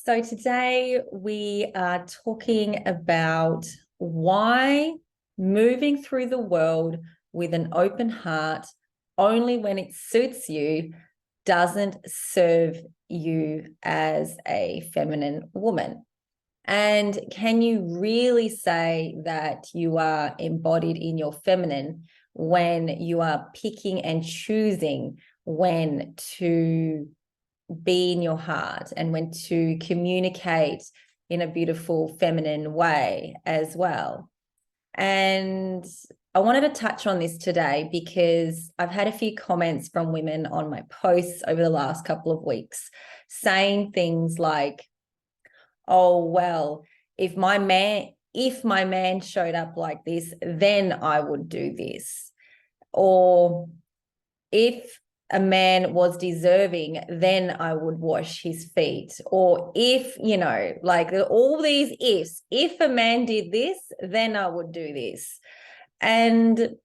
So today we are talking about why moving through the world with an open heart only when it suits you doesn't serve you as a feminine woman. And can you really say that you are embodied in your feminine when you are picking and choosing when to be in your heart and when to communicate in a beautiful feminine way as well? And I wanted to touch on this today because I've had a few comments from women on my posts over the last couple of weeks saying things like, oh, well, if my man showed up like this, then I would do this. Or if a man was deserving, then I would wash his feet. Or if, like all these ifs, if a man did this, then I would do this. And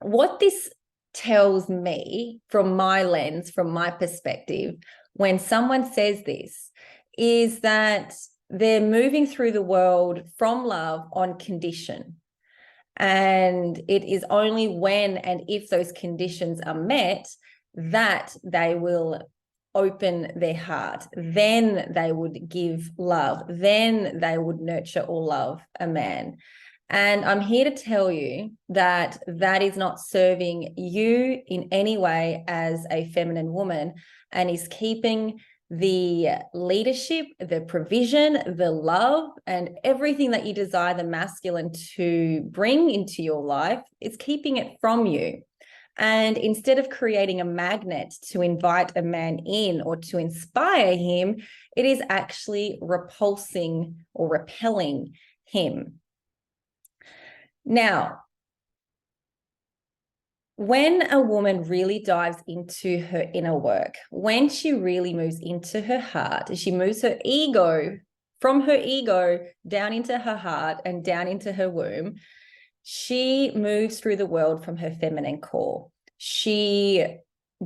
what this tells me from my lens, from my perspective, when someone says this, is that they're moving through the world from love on condition. And it is only when and if those conditions are met that they will open their heart. Then they would give love. Then they would nurture or love a man. And I'm here to tell you that that is not serving you in any way as a feminine woman, and is keeping the leadership, the provision, the love, and everything that you desire the masculine to bring into your life. It's keeping it from you. And instead of creating a magnet to invite a man in or to inspire him, it is actually repulsing or repelling him. Now, when a woman really dives into her inner work, when she really moves into her heart, she moves her ego from her ego down into her heart and down into her womb, she moves through the world from her feminine core. She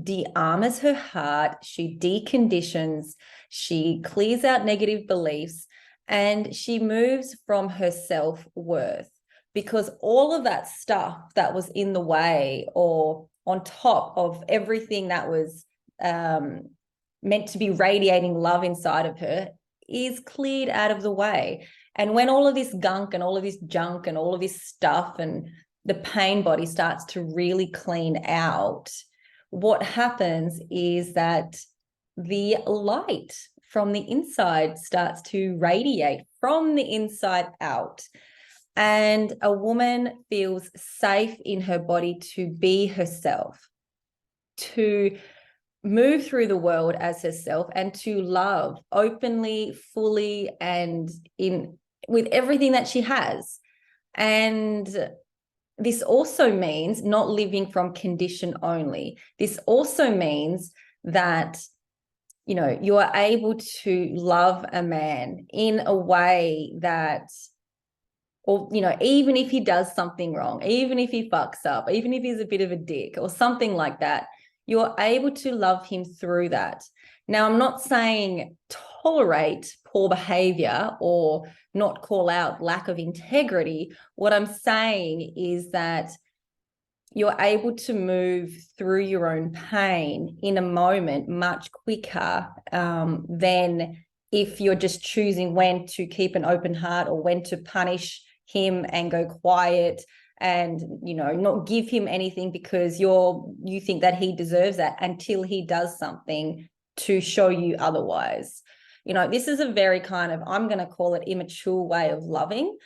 de-armors her heart, she deconditions, she clears out negative beliefs, and she moves from her self-worth. Because all of that stuff that was in the way or on top of everything that was meant to be radiating love inside of her is cleared out of the way. And when all of this gunk and all of this junk and all of this stuff and the pain body starts to really clean out, what happens is that the light from the inside starts to radiate from the inside out. And a woman feels safe in her body to be herself, to move through the world as herself, and to love openly, fully, and with everything that she has. And this also means not living from condition only. This also means that you are able to love a man in a way that, or, even if he does something wrong, even if he fucks up, even if he's a bit of a dick or something like that, you're able to love him through that. Now, I'm not saying tolerate poor behavior or not call out lack of integrity. What I'm saying is that you're able to move through your own pain in a moment much quicker than if you're just choosing when to keep an open heart or when to punish him and go quiet and not give him anything because you think that he deserves that until he does something to show you otherwise. This is a very kind of, I'm going to call it, immature way of loving,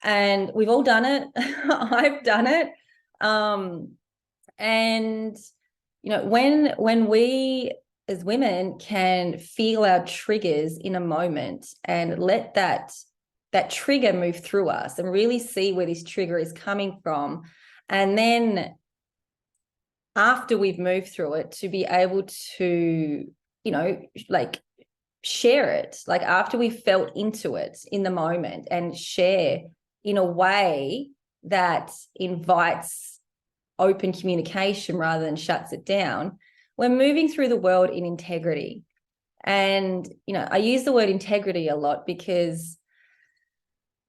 and we've all done it. I've done it. And when we as women can feel our triggers in a moment and let that trigger move through us and really see where this trigger is coming from. And then after we've moved through it, to be able to, share it, like after we've felt into it in the moment, and share in a way that invites open communication rather than shuts it down. We're moving through the world in integrity. And, I use the word integrity a lot because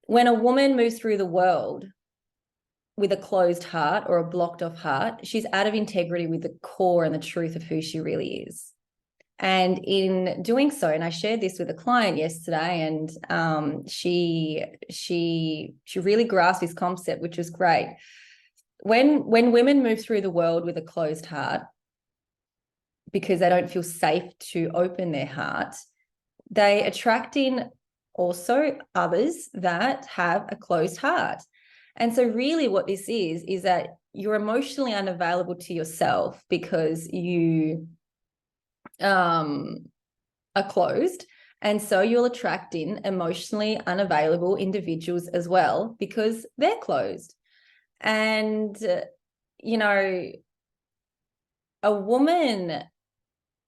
when a woman moves through the world with a closed heart or a blocked off heart, she's out of integrity with the core and the truth of who she really is. And in doing so, and I shared this with a client yesterday, and she really grasped this concept, which was great. When women move through the world with a closed heart because they don't feel safe to open their heart, they attract in also others that have a closed heart. And so really what this is that you're emotionally unavailable to yourself because you are closed. And so you'll attract in emotionally unavailable individuals as well because they're closed. And, a woman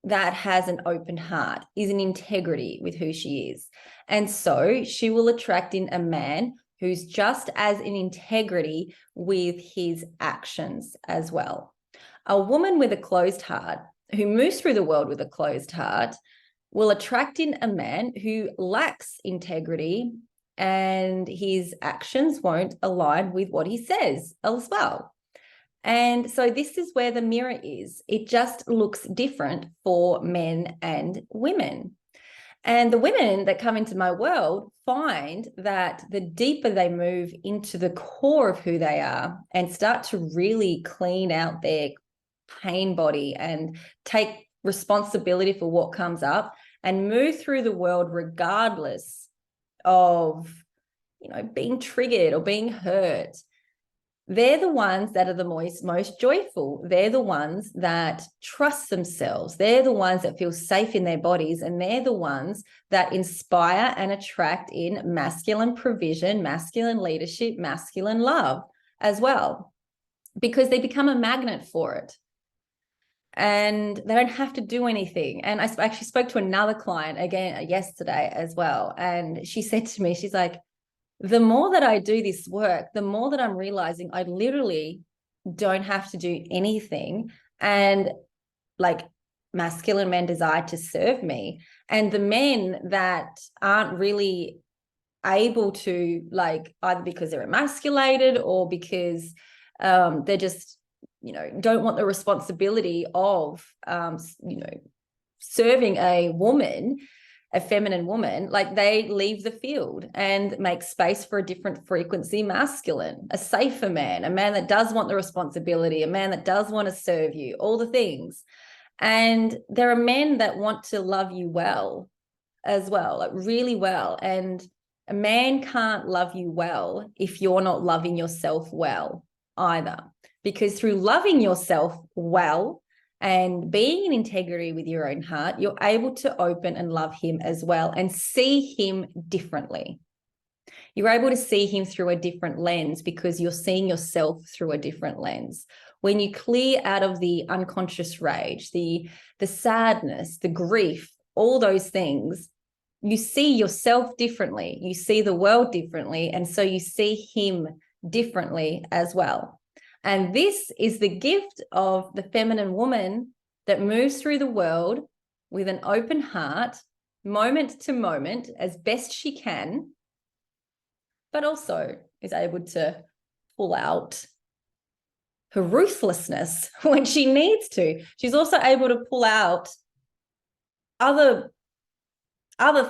that has an open heart is in integrity with who she is. And so she will attract in a man who's just as in integrity with his actions as well. A woman with a closed heart who moves through the world with a closed heart will attract in a man who lacks integrity and his actions won't align with what he says as well. And so this is where the mirror is. It just looks different for men and women. And the women that come into my world find that the deeper they move into the core of who they are and start to really clean out their pain body and take responsibility for what comes up and move through the world regardless of, being triggered or being hurt, they're the ones that are the most joyful. They're the ones that trust themselves. They're the ones that feel safe in their bodies. And they're the ones that inspire and attract in masculine provision, masculine leadership, masculine love as well, because they become a magnet for it. And they don't have to do anything. And I actually spoke to another client again yesterday as well. And she said to me, she's like, the more that I do this work, the more that I'm realizing I literally don't have to do anything. And like masculine men desire to serve me. And the men that aren't really able to, like, either because they're emasculated or because they're just, don't want the responsibility of, serving a woman, a feminine woman, like they leave the field and make space for a different frequency masculine, a safer man, a man that does want the responsibility, a man that does want to serve you, all the things. And there are men that want to love you well as well, like really well. And a man can't love you well if you're not loving yourself well either, because through loving yourself well and being in integrity with your own heart, you're able to open and love him as well and see him differently. You're able to see him through a different lens because you're seeing yourself through a different lens. When you clear out of the unconscious rage, the sadness, the grief, all those things, you see yourself differently. You see the world differently. And so you see him differently as well. And this is the gift of the feminine woman that moves through the world with an open heart, moment to moment, as best she can, but also is able to pull out her ruthlessness when she needs to. She's also able to pull out other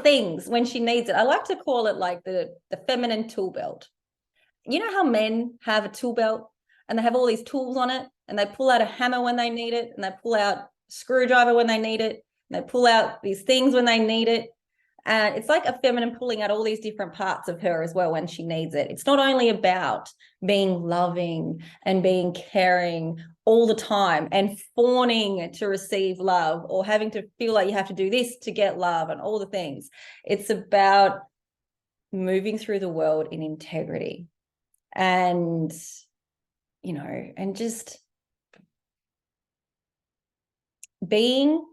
things when she needs it. I like to call it like the feminine tool belt. You know how men have a tool belt and they have all these tools on it, and they pull out a hammer when they need it, and they pull out a screwdriver when they need it, and they pull out these things when they need it. And it's like a feminine pulling out all these different parts of her as well when she needs it. It's not only about being loving and being caring all the time and fawning to receive love or having to feel like you have to do this to get love and all the things. It's about moving through the world in integrity and, and just being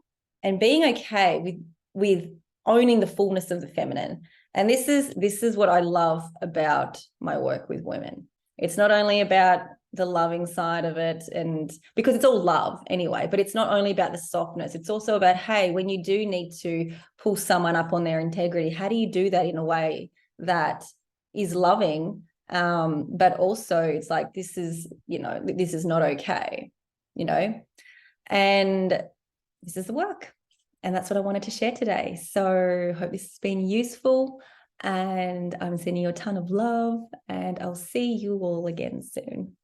okay with owning the fullness of the feminine. And this is what I love about my work with women. It's not only about the loving side of it, and because it's all love anyway, but it's not only about the softness, it's also about, hey, when you do need to pull someone up on their integrity, how do you do that in a way that is loving, but also it's like, this is, you know, this is not okay, you know, and this is the work. And that's what I wanted to share today. So hope this has been useful, and I'm sending you a ton of love, and I'll see you all again soon.